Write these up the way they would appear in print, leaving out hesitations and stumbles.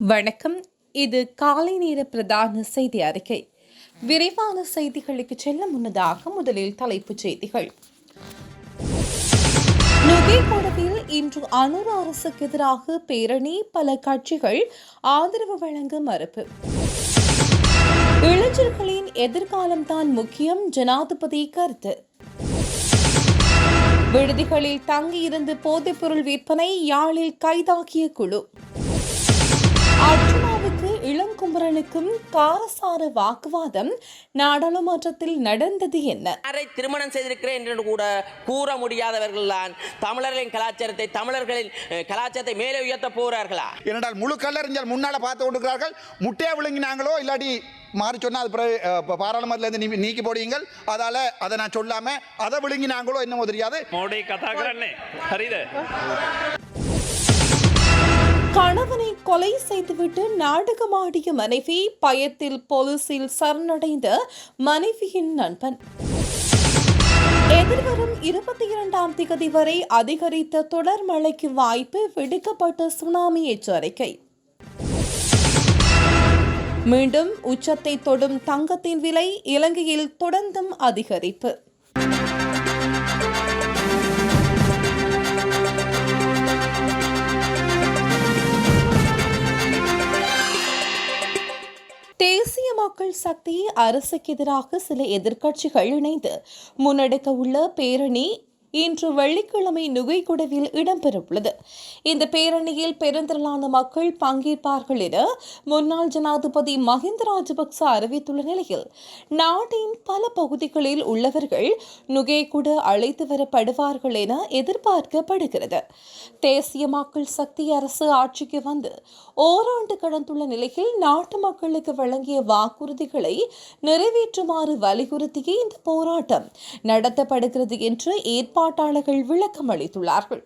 வணக்கம். இது காலை நேர பிரதான செய்தி அறிக்கை. விரைவான செய்திகளுக்கு செல்ல முன்னதாக முதலில் தலைப்புச் செய்திகள். நுகேகொடவில் இன்று அனுர் அரசுக்கு எதிராக பேரணி, பல கட்சிகள் ஆதரவு வழங்க மறுப்பு. இளைஞர்களின் எதிர்காலம்தான் முக்கியம், ஜனாதிபதி கருத்து. விடுதிகளில் தங்கியிருந்து போதைப்பொருள் விற்பனை, யாழில் கைதாகிய குழு. அர்ஜுனாவுக்கு இளங்குமரனுக்கும் காரசார வாக்குவாதம், நாடாளுமன்றத்தில் நடந்தது என்ன? திருமணம் செய்திருக்கிறேன் என்று கூட கூற முடியாதவர்கள் தான் தமிழர்களின் கலாச்சாரத்தை மேலே உயர்த்த போகிறார்களா? ஏனென்றால் முழு கல்லறிஞர் முன்னால பார்த்து கொண்டிருக்கிறார்கள். முட்டையை விழுங்கினாங்களோ இல்லாட்டி மாறி சொன்னா அது பாராளுமன்றத்தில் நீக்கி போடுவீங்கள். அதால அதை நான் சொல்லாம அதை விழுங்கினாங்களோ என்னமோ தெரியாது. கணவனை கொலை செய்துவிட்டு நாடகமாடிய மனைவி, பயத்தில் போலீசில் சரணடைந்த மனைவியின் நண்பன். எதிர்வரும் 22ஆம் தேதி வரை அதிகரித்த தொடர் மழைக்கு வாய்ப்பு, விடுக்கப்பட்ட சுனாமி எச்சரிக்கை. மீண்டும் உச்சத்தை தொடும் தங்கத்தின் விலை, இலங்கையில் தொடர்ந்தும் அதிகரிப்பு. தேசிய மக்கள் சக்தி அரசுக்கு எதிராக சில எதிர்க்கட்சிகள் இணைந்து முன்னெடுக்க உள்ள பேரணி இன்று வெள்ளிக்கிழமை நுகைகொடவில் இடம்பெறவுள்ளது. இந்த பேரணியில் பெருந்திரளான மக்கள் பங்கேற்பார்கள் என முன்னாள் ஜனாதிபதி மஹிந்த ராஜபக்ச அறிவித்துள்ள நிலையில், நாட்டின் பல பகுதிகளில் உள்ளவர்கள் நுகைகொட அழைத்து வரப்படுவார்கள் என எதிர்பார்க்கப்படுகிறது. தேசிய மக்கள் சக்தி அரசு ஆட்சிக்கு வந்து ஓராண்டு கடந்துள்ள நிலையில் நாட்டு மக்களுக்கு வழங்கிய வாக்குறுதிகளை நிறைவேற்றுமாறு வலியுறுத்திய இந்த போராட்டம் நடத்தப்படுகிறது என்று ஏற்பாட்டாளர்கள் விளக்கம் அளித்துள்ளார்கள்.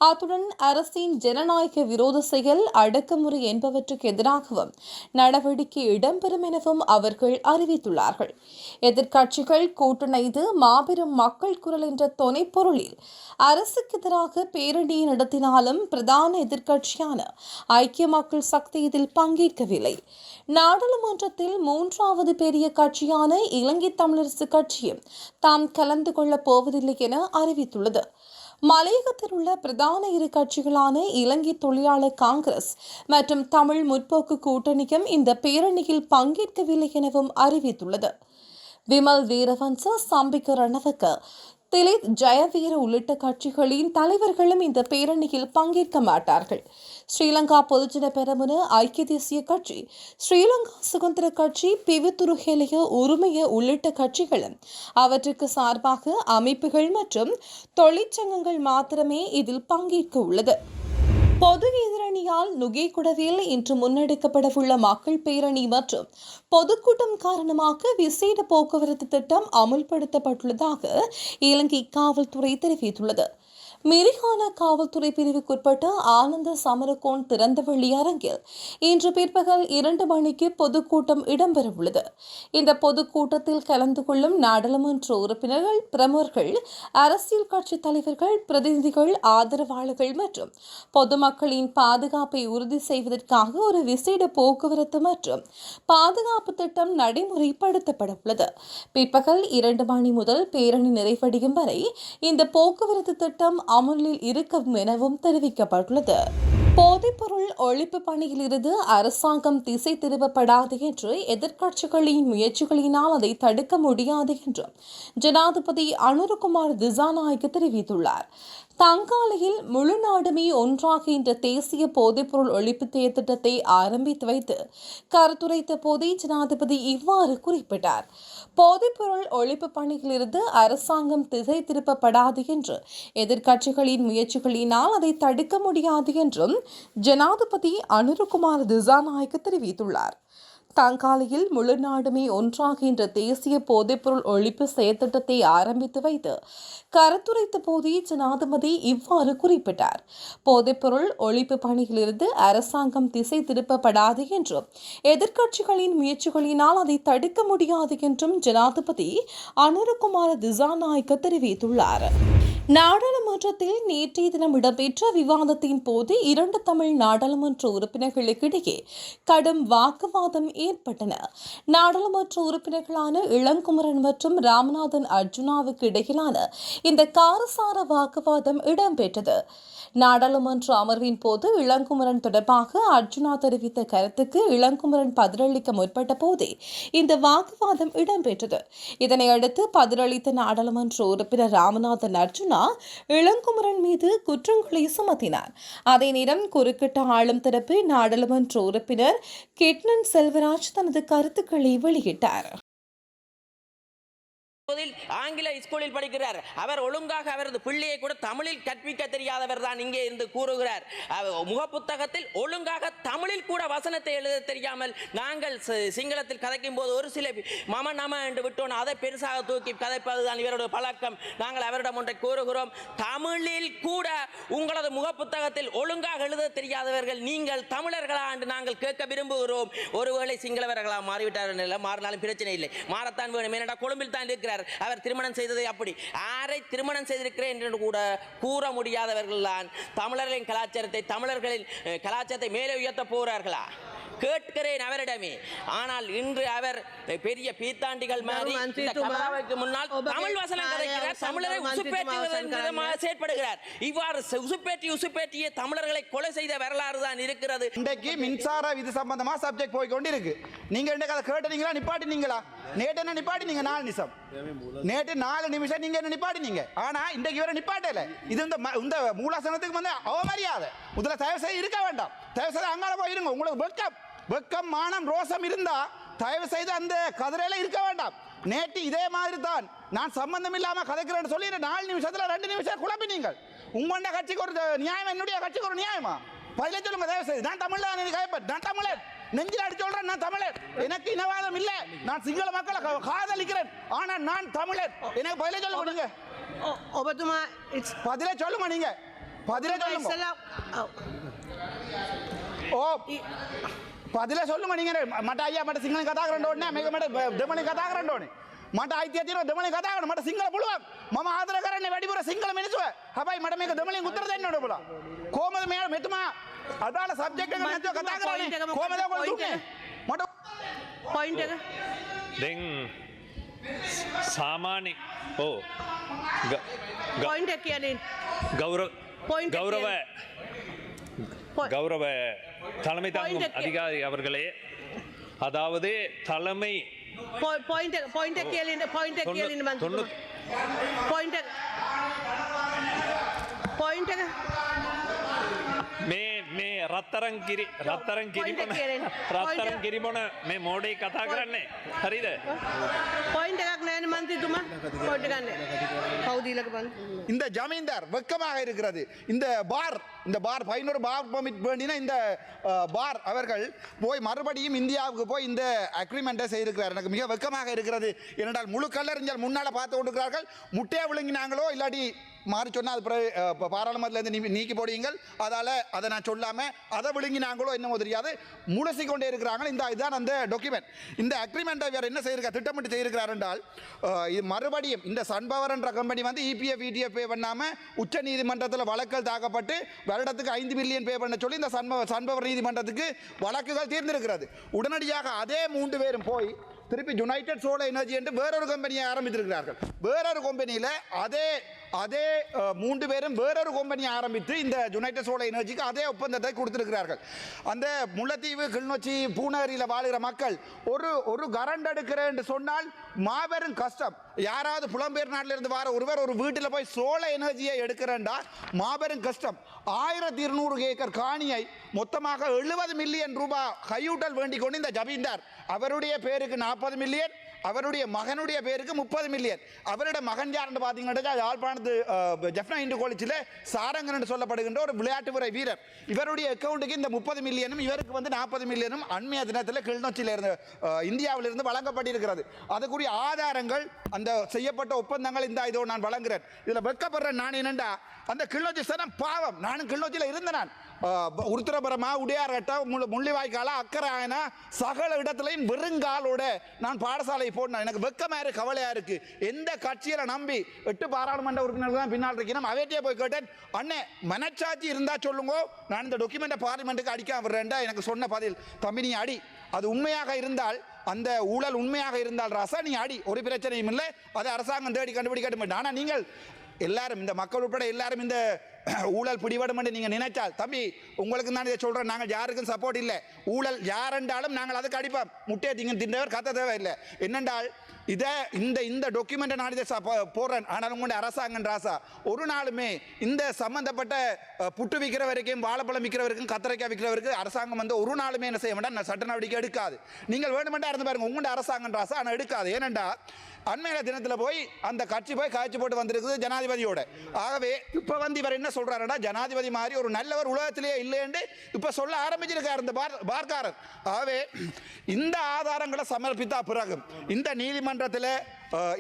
அத்துடன் அரசின் ஜனநாயக விரோத செயல், அடக்குமுறை என்பவற்றுக்கு எதிராகவும் நடவடிக்கை இடம்பெறும் எனவும் அவர்கள் அறிவித்துள்ளார்கள். எதிர்க்கட்சிகள் கூட்டணைந்து மாபெரும் மக்கள் குரல் என்ற தொனிப்பொருளில் அரசுக்கு எதிராக பேரணியை நடத்தினாலும் பிரதான எதிர்க்கட்சியான ஐக்கிய மக்கள் சக்தி இதில் பங்கேற்கவில்லை. நாடாளுமன்றத்தில் 3வது பெரிய கட்சியான இலங்கை தமிழரசு கட்சியும் தாம் கலந்து கொள்ளப் போவதில்லை என அறிவித்துள்ளது. மலையகத்தில் உள்ள பிரதான இரு கட்சிகளான இலங்கை தொழிலாளர் காங்கிரஸ் மற்றும் தமிழ் முற்போக்கு கூட்டணியும் இந்த பேரணியில் பங்கேற்கவில்லை எனவும் அறிவித்துள்ளது. விமல் வீரவன்ச, சம்பிக்க ரணவக்க, திலித் ஜெயவீர உள்ளிட்ட கட்சிகளின் தலைவர்களும் இந்த பேரணியில் பங்கேற்க மாட்டார்கள். ஸ்ரீலங்கா பொதுஜன பெரமுன, ஐக்கிய தேசிய கட்சி, ஸ்ரீலங்கா சுதந்திர கட்சி, பிவித்துருகேலிய உரிமைய உள்ளிட்ட கட்சிகளும் அவற்றுக்கு சார்பாக அமைப்புகள் மற்றும் தொழிற்சங்கங்கள் மாத்திரமே இதில் பங்கேற்க உள்ளது. பொது எதிரணியால் நுகேகொடவில் இன்று முன்னெடுக்கப்படவுள்ள மக்கள் பேரணி மற்றும் பொதுக்கூட்டம் காரணமாக விசேட போக்குவரத்து திட்டம் அமுல்படுத்தப்பட்டுள்ளதாக இலங்கை காவல்துறை தெரிவித்துள்ளது. மிரிகான காவல்துறை பிரிவுக்குட்பட்ட ஆனந்த சமரகோன் திறந்தவெளி அரங்கில் இன்று பிற்பகல் 2 மணிக்கு பொதுக்கூட்டம் இடம்பெறவுள்ளது. இந்த பொதுக்கூட்டத்தில் கலந்து கொள்ளும் நாடாளுமன்ற உறுப்பினர்கள், பிரமுகர்கள், அரசியல் கட்சி தலைவர்கள், பிரதிநிதிகள், ஆதரவாளர்கள் மற்றும் பொதுமக்களின் பாதுகாப்பை உறுதி செய்வதற்காக ஒரு விசேட போக்குவரத்து மற்றும் பாதுகாப்பு திட்டம் நடைமுறைப்படுத்தப்பட உள்ளது. பிற்பகல் 2 மணி முதல் பேரணி நிறைவடையும் வரை இந்த போக்குவரத்து திட்டம் அமுலில் இருக்கும் எனவும் தெரிவிக்கப்பட்டுள்ளது. போதைப்பொருள் ஒழிப்பு பணியில் இருந்து அரசாங்கம் திசை திருப்பப்படாது என்று எதிர்க்கட்சிகளின் முயற்சிகளினால் அதை தடுக்க முடியாது என்றும் ஜனாதிபதி அனுரகுமார் திசாநாயக்க தெரிவித்துள்ளார். தங்காலையில் முழு நாடுமே ஒன்றாக என்ற தேசிய போதைப்பொருள் ஒழிப்பு திட்டத்தை ஆரம்பித்து வைத்து கருத்துரைத்த போதே ஜனாதிபதி இவ்வாறு குறிப்பிட்டார். போதைப்பொருள் ஒழிப்பு பணியிலிருந்து அரசாங்கம் திசை திருப்பப்படாது என்று எதிர்க்கட்சிகளின் முயற்சிகளினால் அதை தடுக்க முடியாது என்றும் ஜனாதிபதி அனுரகுமார் திசாநாயக்க தெரிவித்துள்ளார். தங்காலையில் முழு நாடுமே ஒன்றாகின்ற தேசிய போதைப்பொருள் ஒழிப்பு செயற்திட்டத்தை ஆரம்பித்து வைத்து கருத்துரைத்த போதே ஜனாதிபதி இவ்வாறு குறிப்பிட்டார். போதைப்பொருள் ஒழிப்பு பணியிலிருந்து அரசாங்கம் திசை திருப்பப்படாது என்றும் எதிர்க்கட்சிகளின் முயற்சிகளினால் அதை தடுக்க முடியாது என்றும் ஜனாதிபதி அனுரகுமார திசாநாயக்க தெரிவித்துள்ளார். நாடாளுமன்றத்தில் நேற்றைய தினம் இடம்பெற்ற விவாதத்தின் போது 2 தமிழ் நாடாளுமன்ற உறுப்பினர்களுக்கிடையே கடும் வாக்குவாதம் ஏற்பட்டன. நாடாளுமன்ற உறுப்பினர்களான இளங்குமரன் மற்றும் ராமநாதன் அர்ஜுனாவுக்கு இடையிலான இந்த காரசார வாக்குவாதம் இடம்பெற்றது. நாடாளுமன்ற அமர்வின் போது இளங்குமரன் தொடர்பாக அர்ஜுனா தெரிவித்த கருத்துக்கு இளங்குமரன் பதிலளிக்க முற்பட்ட போதே இந்த வாக்குவாதம் இடம்பெற்றது. இதனையடுத்து பதிலளித்த நாடாளுமன்ற உறுப்பினர் ராமநாதன் அர்ஜுனா இளங்குமரன் மீது குற்றங்களை சுமத்தினார். அதே நேரம் குறுக்கிட்ட ஆளும் தரப்பு நாடாளுமன்ற உறுப்பினர் கிட்னன் செல்வராஜ் தனது கருத்துக்களை வெளியிட்டார். ஆங்கில ஸ்கூலில் படிக்கிறார். அவர் ஒழுங்காக அவரது பிள்ளையை கூட தமிழில் கற்பிக்க தெரியாதவர் தான் இங்கே இருந்து கூறுகிறார். முகப்புத்தகத்தில் ஒழுங்காக தமிழில் கூட வசனத்தை எழுத தெரியாமல் நாங்கள் சிங்களத்தில் கதைக்கும் போது ஒரு சில மம நம என்று விட்டோம், அதை பெருசாக தூக்கி கதைப்பதுதான் இவருடைய பழக்கம். நாங்கள் அவரிடம் ஒன்றை கூறுகிறோம், தமிழில் கூட உங்களது முகப்புத்தகத்தில் ஒழுங்காக எழுத தெரியாதவர்கள் நீங்கள் தமிழர்களா என்று நாங்கள் கேட்க விரும்புகிறோம். ஒருவேளை சிங்களவர்களா மாறிவிட்டார்கள், மாறினாலும் பிரச்சனை இல்லை, மாறத்தான் வேணும். ஏனென்றா கொழும்பில் தான் இருக்கிறார். அவர் திருமணம் செய்ததை அப்படி யாரை திருமணம் செய்திருக்கிறேன் என்று கூட கூற முடியாதவர்கள் தான் தமிழர்களின் கலாச்சாரத்தை தமிழர்களின் கலாச்சாரத்தை மேலே உயர்த்த போகிறார்களா கேட்கிறேன் அவரிடமே. ஆனால் இன்று அவர் பெரிய பீத்தாண்டிகள் மாதிரி முன்னால் தமிழ் வசனம் கதைக்கிறார், தமிழரை உசுப்பேற்றுவதற்கு செயற்படுகிறார். இவ்வாறு உசுப்பேற்றிய தமிழர்களை கொலை செய்த வரலாறு தான் இருக்கிறது. இன்றைக்கு மின்சார விதி சம்பந்தமா சப்ஜெக்ட் போய் கொண்டு இருக்கு. நீங்க இன்றைக்கு அதை கேட்டீங்களா, நிப்பாட்டினீங்களா? நேற்று என்ன நிப்பாட்டினீங்க? 4 நிமிஷம். நேற்று 4 நிமிஷம் நீங்க என்ன நிப்பாட்டினீங்க. ஆனா இன்றைக்கு இவரை நிப்பாட்டல. இது இந்த மூலாசனத்துக்கு வந்து அவமரியாதை. முதல்ல தயவு செய்து இருக்க வேண்டாம். தயவு செய்து அங்கால போய் இருங்க. உங்களுக்கு வெக்கம் மானம் ரோசம் இருந்தா தயவு செய்து அந்த கதிரையில இருக்க வேண்டாம். நேற்று இதே மாதிரி தான் நான் சம்பந்தம் இல்லாம கதைக்கிறேன்னு சொல்லி 4 நிமிஷத்துல 2 நிமிஷம் குழப்பினீங்க. உங்களோட கட்சிக்கு ஒரு நியாயம், என்னுடைய கட்சிக்கு ஒரு நியாயமா? பதில சொல்லுங்க தயவு செய்து. நான் தமிழ் நான் தமிழர், நெஞ்சில் அடிச்சு சொல்றேன், நான் தமிழர். எனக்கு இனவாதம் இல்லை, நான் சிங்கள மக்களை காதலிக்கிறேன், ஆனா நான் தமிழர். எனக்கு பதில சொல்லுங்க. நீங்க பதில சொல்லுங்க. நீங்க பதில சொல்லுங்க. ஓ பதில சொல்லுங்க. நீங்க මට අයියා මට සිංහලෙන් කතා කරන්න ඕනේ නැහැ. මේක මට දෙමළෙන් කතා කරන්න ඕනේ. මට අයිතිය තියෙනවා දෙමළෙන් කතා කරන්න. මට සිංහල පුළුවන්. මම ආදර කරන්නේ වැඩිපුර සිංහල මිනිස්සුව. හැබැයි මට මේක දෙමළෙන් උත්තර දෙන්න ඕනේ බුලා. කොහමද මෙතුමා අදාළ සබ්ජෙක්ට් එක නැතුව කතා කරන්නේ? කොහමද ඔයගොල්ලෝ දුන්නේ? මට පොයින්ට් එක දැන් සාමාන්‍ය පොයින්ට් එක කියන්නේ கௌரவ தலைமை தாங்கும் அதிகாரி அவர்களே, அதாவது தலைமை මේ රත්තරන් කිරිබොන මේ මෝඩේ කතා කරන්නේ හරිද? පොයින්ට් එකක් නෑනේ මන්ත්‍රීතුමා. පොයින්ට් එකක් නෑ. කවුද ඊළඟ பந்த்? இந்த ஜமீன்தார் வெக்கமாக இருக்கிறது. இந்த பார் 500 பார் பெர்மிட் வேண்டினா இந்த பார் அவர்கள் போய் மறுபடியும் இந்தியாவுக்கு போய் இந்த அக்ரிமெண்ட்டை செய்திருக்கிறார். எனக்கு மிக வெக்கமாக இருக்கிறது. ஏனென்றால் முழு கல்லறிஞர் முன்னால் பார்த்து கொண்டிருக்கிறார்கள். முட்டையை விழுங்கினாங்களோ இல்லாட்டி மாறி சொன்னால் அது பாராளுமன்றத்திலேருந்து நீக்கி போடுவீங்கள். அதை நான் சொல்லாமல் அதை விழுங்கினாங்களோ என்னமோ தெரியாது, முழுசி கொண்டே இருக்கிறாங்க. இதுதான் அந்த டாக்குமெண்ட். இந்த அக்ரிமெண்ட்டை வேறு என்ன செய்யிருக்கார், திட்டமிட்டு செய்திருக்கிறார் என்றால், இது மறுபடியும் இந்த சன்பவர் என்ற கம்பெனி வந்து இபிஎஃப் இடிஎஃப் பே பண்ணாமல் உச்ச நீதிமன்றத்தில் வழக்குகள் தாக்கப்பட்டு வருடத்துக்கு 5 மில்லியன் பே பண்ண சொல்லி இந்த சன்பவர் நீதிமன்றத்துக்கு வழக்குகள் தீர்ந்திருக்கிறது. உடனடியாக அதே 3 பேரும் போய் திருப்பி யுனைடெட் சோலார் எனர்ஜி என்று வேறொரு கம்பெனியை ஆரம்பித்திருக்கிறார்கள். வேறொரு கம்பெனியில் அதே 3 பேரும் வேறொரு கம்பெனியை ஆரம்பித்து இந்த யுனைடெட் சோலார் எனர்ஜிக்கு அதே ஒப்பந்தத்தை கொடுத்திருக்கிறார்கள். அந்த முல்லைத்தீவு, கிளிநொச்சி, பூநகரியில் வாழ்கிற மக்கள் ஒரு கரண்ட் எடுக்கிறேன் என்று சொன்னால் மாபெரும் கஷ்டம். யாராவது புலம்பெயர் நாட்டிலிருந்து வர ஒருவர் ஒரு வீட்டில் போய் சோலார் எனர்ஜியை எடுக்கிறேன்டா மாபெரும் கஷ்டம். 1200 ஏக்கர் காணியை மொத்தமாக 70 மில்லியன் ரூபாய் கையூட்டல் வேண்டிக் கொண்டு இந்த ஜமீன்தார் அவருடைய பேருக்கு 40 மில்லியன், அவருடைய மகனுடைய பேருக்கு 30 மில்லியன். அவருடைய மகன் யார் என்று பார்த்தீங்கன்னா யாழ்ப்பாணத்து ஜெஃப்னா இந்து காலேஜில் சாரங்கன் என்று சொல்லப்படுகின்ற ஒரு விளையாட்டு முறை வீரர். இவருடைய அக்கௌண்ட்டுக்கு இந்த 30 மில்லியனும் இவருக்கு வந்து 40 மில்லியனும் அண்மைய தினத்தில் கிளிநொச்சியில் இருந்து இந்தியாவிலிருந்து வழங்கப்பட்டிருக்கிறது. அதுக்குரிய ஆதாரங்கள், அந்த செய்யப்பட்ட ஒப்பந்தங்கள் இதோ நான் வழங்குகிறேன். இதில் வெட்கப்படுறேன் நான். என்னண்டா அந்த கிளிநொச்சி சனம் பாவம். நானும் கிளிநொச்சியில் இருந்தேன். உருத்திரபுரமா உடையார்கட்ட முள்ளிவாய்க்கால அக்கராயனா சகல இடத்துலையும் வெறுங்காலோட நான் பாடசாலை போனேன். எனக்கு வெக்கமா இருக்கு, கவலையா இருக்கு. எந்த கட்சியில நம்பி 8 பாராளுமன்ற உறுப்பினர்கள் தான் பின்னால் இருக்கணும். அவைட்டே போய் கேட்டேன், அண்ணே மனச்சாட்சி இருந்தா சொல்லுங்க, நான் இந்த டாக்குமெண்ட்டை பார்லிமெண்ட்டுக்கு அடிக்காம விடுறேன்டா. எனக்கு சொன்ன பதில், தம்பி நீ அடி, அது உண்மையாக இருந்தால், அந்த ஊழல் உண்மையாக இருந்தால் ராசா நீ அடி, ஒரு பிரச்சனையும் இல்லை, அதை அரசாங்கம் தேடி கண்டுபிடிக்கட்டும். ஆனால் நீங்கள் எல்லாரும், இந்த மக்கள் உட்பட எல்லாரும் இந்த ஊழல் பிடிபடும் என்று நீங்கள் நினைச்சால், தம்பி உங்களுக்கு தான் இதை சொல்கிறேன், நாங்கள் யாருக்கும் சப்போர்ட் இல்லை. ஊழல் யாரென்றாலும் நாங்கள் அதுக்கு அடிப்போம். முட்டையை தின்றவர் கத்த தேவை இல்லை. என்னென்றால் இதை இந்த டாக்குமெண்ட்டை நான் இதை போடுறேன். ஆனால் உங்களுடைய அரசாங்கம் ராசா ஒரு நாளுமே இந்த சம்பந்தப்பட்ட புட்டு விற்கிற வரைக்கும், வாழைப்பழம் விற்கிற வரைக்கும், கத்திரிக்காய் விற்கிற வரைக்கும் அரசாங்கம் வந்து ஒரு நாளுமே என்ன செய்ய வேண்டாம், சட்ட நடவடிக்கை எடுக்காது. நீங்கள் வேணுமெண்டா இருந்து பாருங்க, உங்களுடைய அரசாங்கம் ராசா, ஆனால் எடுக்காது. ஏனென்றா அண்மையில தினத்தில் போய் அந்த கட்சி போய் காய்ச்சி போட்டு வந்திருக்குது ஜனாதிபதியோட. ஆகவே இப்போ வந்து இவர் என்ன சொல்றாருன்னா, ஜனாதிபதி மாதிரி ஒரு நல்லவர் உலகத்திலேயே இல்லைன்னு இப்போ சொல்ல ஆரம்பிச்சிருக்கார் இந்த பார்க்காரர். ஆகவே இந்த ஆதாரங்களை சமர்ப்பித்தா பிறகு இந்த நீதிமன்றத்தில்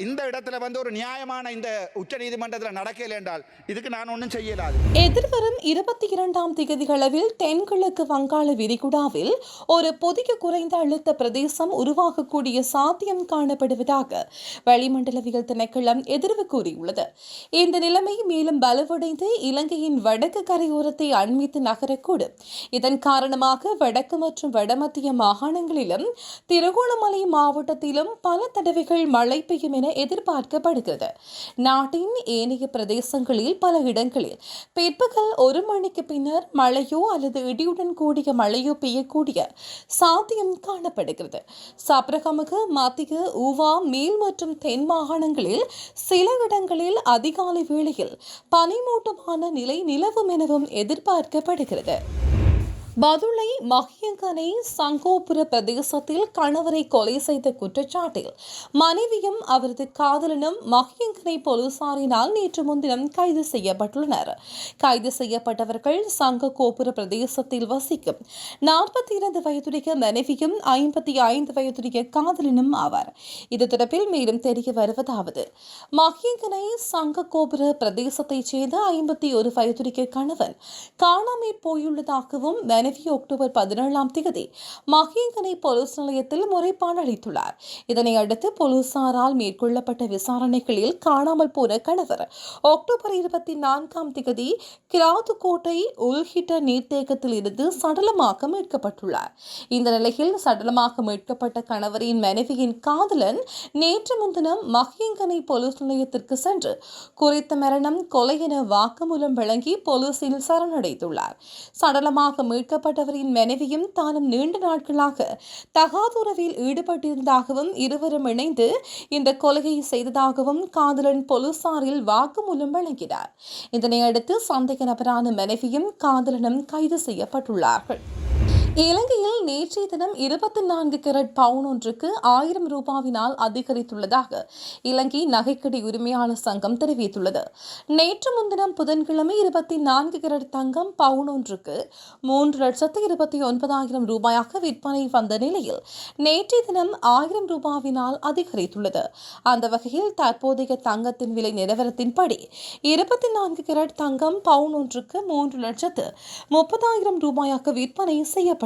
இந்த இடத்துல வந்து ஒரு நியாயமான இந்த உச்ச நீதிமன்றத்தில் நடக்கல என்றால் இதுக்கு நான் ஒன்றும் செய்யலாது. எதிர்வரும் 22ஆம் தேதிகளவில் தென்கிழக்கு வங்காள விரிகுடாவில் ஒரு புதிய குறைந்த அழுத்த பிரதேசம் உருவாகக்கூடிய சாத்தியம் காணப்படுவதாக வளிமண்டலவியல் திணைக்களம் எதிர்வு கூறியுள்ளது. இந்த நிலைமை மேலும் பலவடைந்து இலங்கையின் வடக்கு கரையோரத்தை அண்மித்து நகரக்கூடும். இதன் காரணமாக வடக்கு மற்றும் வடமத்திய மாகாணங்களிலும் திருகோணமலை மாவட்டத்திலும் பல தடவைகள் மழை பெய்யும் என எதிர்பார்க்கப்படுகிறது. நாட்டின் ஏனைய பிரதேசங்களில் பல இடங்களில் பிற்பகல் 1 மணிக்கு பின்னர் மழையோ அல்லது இடியுடன் கூடிய மழையோ பெய்யக்கூடிய சாத்தியம் காணப்படுகிறது. சப்ரகமுக, மத்திய, ஊவா, மேல் மற்றும் தென் மாகாணங்களில் சில இடங்களில் அதிகாலை வேளையில் பனிமூட்டமான நிலை நிலவும் எனவும் எதிர்பார்க்கப்படுகிறது. பதுளை மகியங்கனை சங்கோபுர பிரதேசத்தில் கணவரை கொலை செய்த குற்றச்சாட்டில் மனைவியும் அவரது காதலனும் மகியங்கனை போலீசாரினால் நேற்று முன்தினம் கைது செய்யப்பட்டுள்ளனர். கைது செய்யப்பட்டவர்கள் சங்ககோபுர பிரதேசத்தில் வசிக்கும் 42 வயதுடைய மனைவியும் 55 வயதுடைய காதலனும் ஆவார். இது தொடர்பில் மேலும் தெரிய வருவதாவது, மகியங்கனை சங்ககோபுர பிரதேசத்தைச் சேர்ந்த 51 வயதுடைய கணவன் காணாமல் போயுள்ளதாகவும் மனைவி அக்டோபர் 17ஆம் தேதி மகியங்கனை போலீஸ் நிலையத்தில் முறைப்பாடு அளித்துள்ளார். இதனை அடுத்து போலீசாரால் மேற்கொள்ளப்பட்ட விசாரணைகளில் காணாமல் போன கணவர் அக்டோபர் 24ஆம் தேதி கிராத்துக்கோட்டை உள்ஹிட்ட நீர்த்தேக்கத்தில் இருந்து சடலமாக மீட்கப்பட்டுள்ளார். இந்த நிலையில் சடலமாக மீட்கப்பட்ட கணவரின் மனைவியின் காதலன் நேற்று முன்தினம் மகியங்கனை போலீஸ் நிலையத்திற்கு சென்று குறித்த மரணம் கொலை என வாக்குமூலம் வழங்கி போலீசில் சரணடைந்துள்ளார். சடலமாக மீட்கப்பட்டவரின் மனைவியும் தானும் நீண்ட நாட்களாக தகாதுறவில் ஈடுபட்டிருந்ததாகவும் இருவரும் இணைந்து இந்த கொலையை செய்ததாகவும் காதலன் போலீசாரில் வாக்குமூலம் வழங்கினார். இதனையடுத்து சந்தேக நபரான மனைவியும் காதலனும் கைது செய்யப்பட்டுள்ளார்கள். இலங்கையில் நேற்றைய தினம் 24 கேரட் பவுன் ஒன்றுக்கு 1000 ரூபாவினால் அதிகரித்துள்ளதாக இலங்கை நகைக்கடை உரிமையாளர் சங்கம் தெரிவித்துள்ளது. நேற்று முன்தினம் புதன்கிழமை 24 கேரட் தங்கம் பவுன் ஒன்றுக்கு 3,29,000 ரூபாயாக விற்பனை வந்த நிலையில் நேற்றைய தினம் 1000 ரூபாவினால் அதிகரித்துள்ளது. அந்த வகையில் தற்போதைய தங்கத்தின் விலை நிலவரத்தின்படி 24 கேரட் தங்கம் பவுன் ஒன்றுக்கு 3,30,000 ரூபாயாக விற்பனை செய்யப்படுகிறது.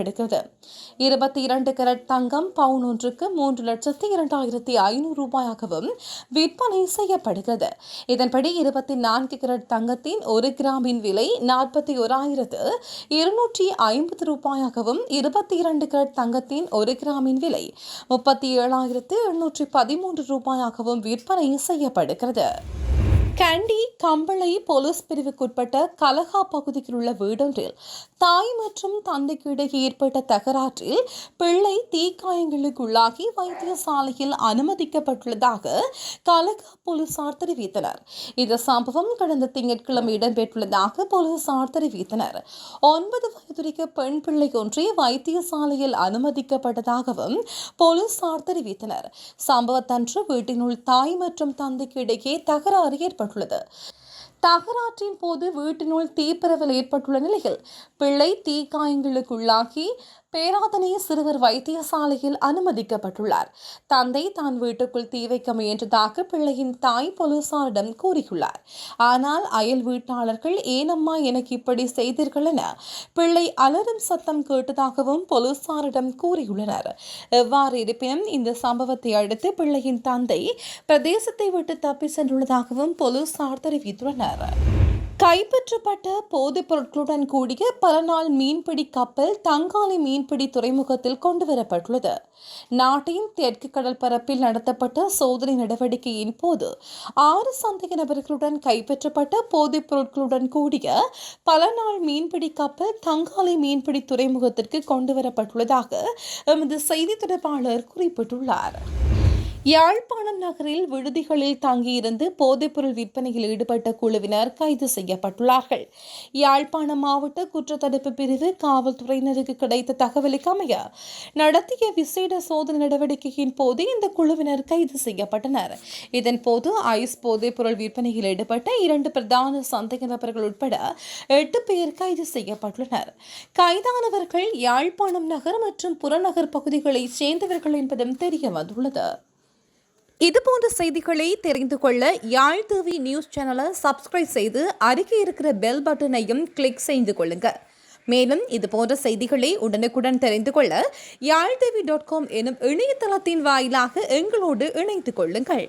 22 கேரட் தங்கம் பவுன் ஒன்றுக்கு 3,02,500 ரூபாயாகவும் விற்பனை செய்யப்படுகிறது. இதன்படி 24 கேரட் தங்கத்தின் 1 கிராமின் விலை 41,250 ரூபாயாகவும் 22 கேரட் தங்கத்தின் 1 கிராமின் விலை 37,813 ரூபாயாகவும் விற்பனை செய்யப்படுகிறது. கண்டி கம்பளை போலீஸ் பிரிவுக்குட்பட்ட கலகா பகுதியில் உள்ள வீடொன்றில் தாய் மற்றும் தந்தைக்கு இடையே ஏற்பட்ட தகராற்றில் பிள்ளை தீக்காயங்களுக்குள்ளாகி வைத்தியசாலையில் அனுமதிக்கப்பட்டுள்ளதாக கலகா போலீசார் தெரிவித்தனர். இந்த சம்பவம் கடந்த திங்கட்கிழமை இடம்பெற்றுள்ளதாக போலீசார் தெரிவித்தனர். 9 வயதுடைய பெண் பிள்ளை ஒன்றே வைத்தியசாலையில் அனுமதிக்கப்பட்டதாகவும் போலீசார் தெரிவித்தனர். சம்பவத்தன்று வீட்டினுள் தாய் மற்றும் தந்தைக்கு இடையே தகராறு ஏற்பட்டுள்ளது. தகராற்றின் போது வீட்டினுள் தீப்பரவல் ஏற்பட்டுள்ள நிலையில் பிள்ளை தீக்காயங்களுக்குள்ளாகி பேராதனை சிறுவர் வைத்தியசாலையில் அனுமதிக்கப்பட்டுள்ளார். தந்தை தான் வீட்டுக்குள் தீ வைக்க முயன்றதாக பிள்ளையின் தாய் போலீசாரிடம் கூறியுள்ளார். ஆனால் அயல் வீட்டாளர்கள் ஏனம்மா எனக்கு இப்படி செய்தீர்கள் என பிள்ளை அலறும் சத்தம் கேட்டதாகவும் போலீசாரிடம் கூறியுள்ளனர். எவ்வாறு இருப்பினும் இந்த சம்பவத்தை அடுத்து பிள்ளையின் தந்தை பிரதேசத்தை விட்டு தப்பி சென்றுள்ளதாகவும் போலீசார் தெரிவித்துள்ளனர். கைப்பற்றப்பட்ட போதைப் பொருட்களுடன் கூடிய பல நாள் மீன்பிடி கப்பல் தங்காலை மீன்பிடி துறைமுகத்தில் கொண்டுவரப்பட்டுள்ளது. நாட்டின் தெற்கு கடல் பரப்பில் நடத்தப்பட்ட சோதனை நடவடிக்கையின் போது 6 சந்தேக நபர்களுடன் கைப்பற்றப்பட்ட போதைப் பொருட்களுடன் கூடிய பல நாள் மீன்பிடி கப்பல் தங்காலை மீன்பிடி துறைமுகத்திற்கு கொண்டுவரப்பட்டுள்ளதாக எமது செய்தி தொடர்பாளர் குறிப்பிட்டுள்ளார். யாழ்ப்பாணம் நகரில் விடுதிகளில் தங்கியிருந்து போதைப்பொருள் விற்பனையில் ஈடுபட்ட குழுவினர் கைது செய்யப்பட்டுள்ளார்கள். யாழ்ப்பாணம் மாவட்ட குற்றத்தடுப்பு பிரிவு காவல்துறையினருக்கு கிடைத்த தகவலுக்கு அமைய நடத்திய விசேட சோதனை நடவடிக்கையின் போது இந்த குழுவினர் கைது செய்யப்பட்டனர். இதன்போது ஐஸ் போதைப்பொருள் விற்பனையில் ஈடுபட்ட 2 பிரதான சந்தேக நபர்கள் உட்பட 8 பேர் கைது செய்யப்பட்டுள்ளனர். கைதானவர்கள் யாழ்ப்பாணம் நகர் மற்றும் புறநகர் பகுதிகளைச் சேர்ந்தவர்கள் என்பதும் தெரிய வந்துள்ளது. இதுபோன்ற செய்திகளை தெரிந்து கொள்ள யாழ் டிவி நியூஸ் சேனலை சப்ஸ்கிரைப் செய்து அருகே இருக்கிற பெல் பட்டனையும் கிளிக் செய்து கொள்ளுங்க. மேலும் இதுபோன்ற செய்திகளை உடனுக்குடன் தெரிந்து கொள்ள யாழ்டிவி.com எனும் இணையதளத்தின் வாயிலாக எங்களோடு இணைந்து கொள்ளுங்கள்.